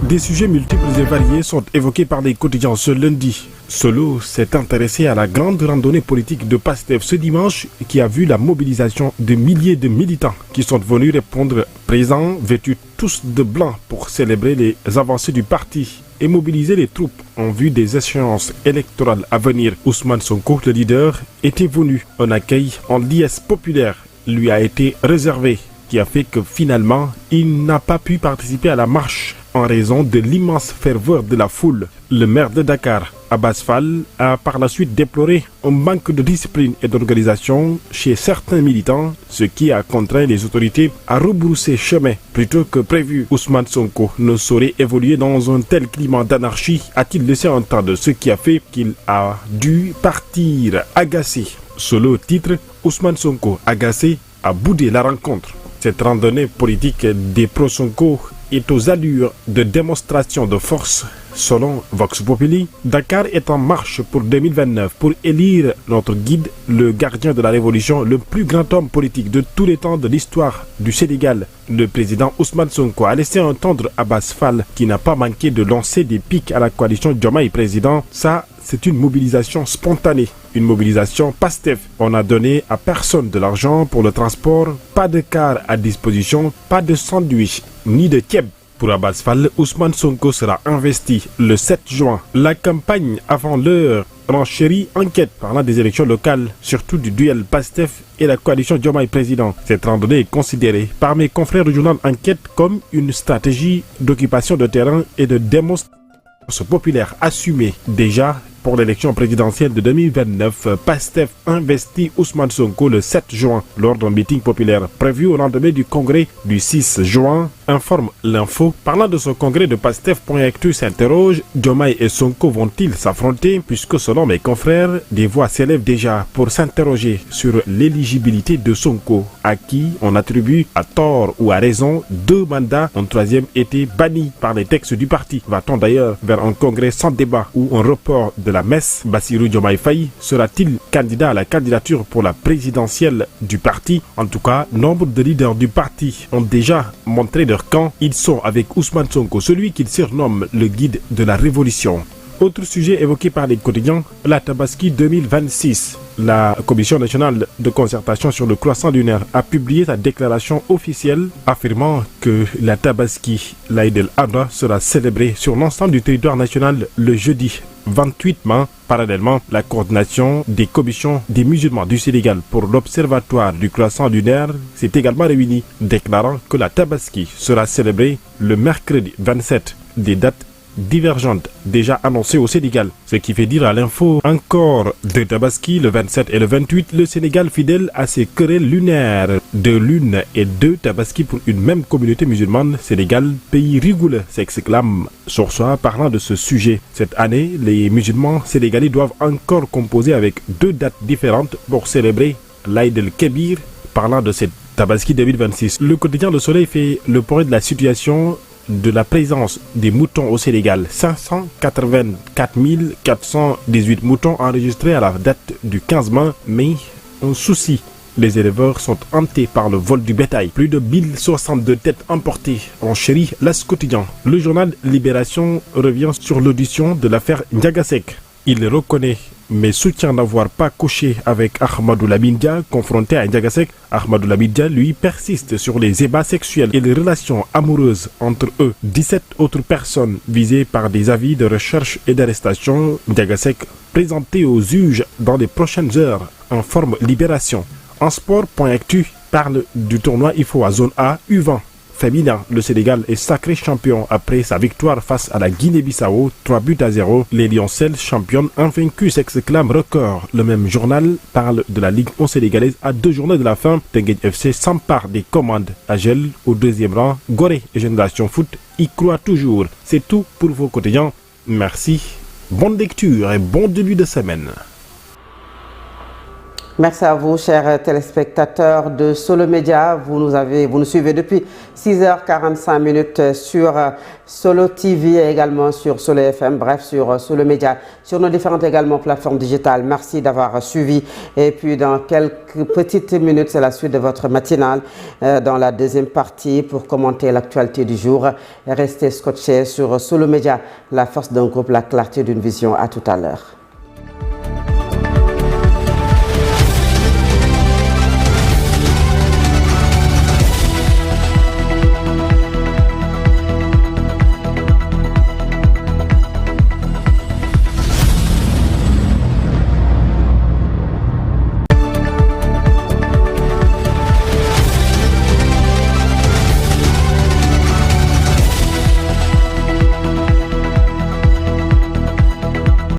Des sujets multiples et variés sont évoqués par les quotidiens ce lundi. Solo s'est intéressé à la grande randonnée politique de PASTEF ce dimanche qui a vu la mobilisation de milliers de militants qui sont venus répondre présents, vêtus tous de blanc pour célébrer les avancées du parti et mobiliser les troupes en vue des échéances électorales à venir. Ousmane Sonko, le leader, était venu. Un accueil en liesse populaire lui a été réservé, qui a fait que finalement, il n'a pas pu participer à la marche en raison de l'immense ferveur de la foule. Le maire de Dakar, Abass Fall, a par la suite déploré un manque de discipline et d'organisation chez certains militants, ce qui a contraint les autorités à rebrousser chemin plutôt que prévu. Ousmane Sonko ne saurait évoluer dans un tel climat d'anarchie, a-t-il laissé entendre, ce qui a fait qu'il a dû partir agacé. Solo titre, Ousmane Sonko agacé a boudé la rencontre. Cette randonnée politique des pro-Sonko est aux allures de démonstration de force. Selon Vox Populi, Dakar est en marche pour 2029 pour élire notre guide, le gardien de la révolution, le plus grand homme politique de tous les temps de l'histoire du Sénégal. Le président Ousmane Sonko a laissé entendre Abass Fall, qui n'a pas manqué de lancer des pics à la coalition Diomaye président. Ça, c'est une mobilisation spontanée, une mobilisation PASTEF. On n'a donné à personne de l'argent pour le transport, pas de car à disposition, pas de sandwich, ni de keb. Pour Abass Fall, Ousmane Sonko sera investi le 7 juin. La campagne avant l'heure renchérit enquête parlant des élections locales, surtout du duel PASTEF et la coalition Diomaye président. Cette randonnée est considérée par mes confrères du journal Enquête comme une stratégie d'occupation de terrain et de démonstration populaire assumée. Déjà, pour l'élection présidentielle de 2029, PASTEF investit Ousmane Sonko le 7 juin lors d'un meeting populaire prévu au lendemain du congrès du 6 juin, informe l'info. Parlant de ce congrès de PASTEF.actu s'interroge, Diomaye et Sonko vont-ils s'affronter, puisque selon mes confrères, des voix s'élèvent déjà pour s'interroger sur l'éligibilité de Sonko, à qui on attribue à tort ou à raison 2 mandats, un troisième était banni par les textes du parti. Va-t-on d'ailleurs vers un congrès sans débat ou un report de la messe? Bassirou Diomaye Faye sera-t-il candidat à la candidature pour la présidentielle du parti? En tout cas, nombre de leaders du parti ont déjà montré leur camp. Ils sont avec Ousmane Sonko, celui qu'ils surnomment le guide de la révolution. Autre sujet évoqué par les quotidiens, la Tabaski 2026. La Commission nationale de concertation sur le croissant lunaire a publié sa déclaration officielle affirmant que la Tabaski, l'Aïd el-Adha, sera célébrée sur l'ensemble du territoire national le jeudi 28 mai. Parallèlement, la coordination des commissions des musulmans du Sénégal pour l'Observatoire du croissant lunaire s'est également réunie, déclarant que la Tabaski sera célébrée le mercredi 27. Des dates divergentes déjà annoncées au Sénégal, ce qui fait dire à l'info encore de Tabaski le 27 et le 28, le Sénégal fidèle à ses querelles lunaires. 2 lunes et 2 Tabaski pour une même communauté musulmane. Sénégal, pays rigoureux, s'exclame Source A parlant de ce sujet. Cette année, les musulmans sénégalais doivent encore composer avec 2 dates différentes pour célébrer l'Aïd el-Kébir. Parlant de cette Tabaski 2026, le quotidien Le Soleil fait le point de la situation de la présence des moutons au Sénégal. 584 418 moutons enregistrés à la date du 15 mai, mais un souci. Les éleveurs sont hantés par le vol du bétail. Plus de 1062 têtes emportées en chérie, l'As quotidien. Le journal Libération revient sur l'audition de l'affaire Ndiagasek. Il reconnaît mais soutient n'avoir pas couché avec Ahmadou Lamine Dia. Confronté à Ndiagasek, Ahmadou Lamine Dia, lui, persiste sur les ébats sexuels et les relations amoureuses entre eux. 17 autres personnes visées par des avis de recherche et d'arrestation. Ndiagasek présenté aux juges dans les prochaines heures, informe Libération. En sport.actu parle du tournoi IFO à zone A U20. Féminin, le Sénégal est sacré champion après sa victoire face à la Guinée-Bissau, 3-0. Les Lioncelles championnes invaincues s'exclame record. Le même journal parle de la Ligue 1 sénégalaise à 2 journées de la fin. Teungueth FC s'empare des commandes à Gel au 2e rang. Gorée et Génération Foot y croient toujours. C'est tout pour vos quotidiens. Merci, bonne lecture et bon début de semaine. Merci à vous, chers téléspectateurs de Solo Média. Vous nous suivez depuis 6h45 sur Solo TV et également sur Solo FM, bref, sur Solo Média, sur nos différentes également plateformes digitales. Merci d'avoir suivi. Et puis, dans quelques petites minutes, c'est la suite de votre matinale dans la deuxième partie pour commenter l'actualité du jour. Restez scotchés sur Solo Média, la force d'un groupe, la clarté d'une vision. À tout à l'heure.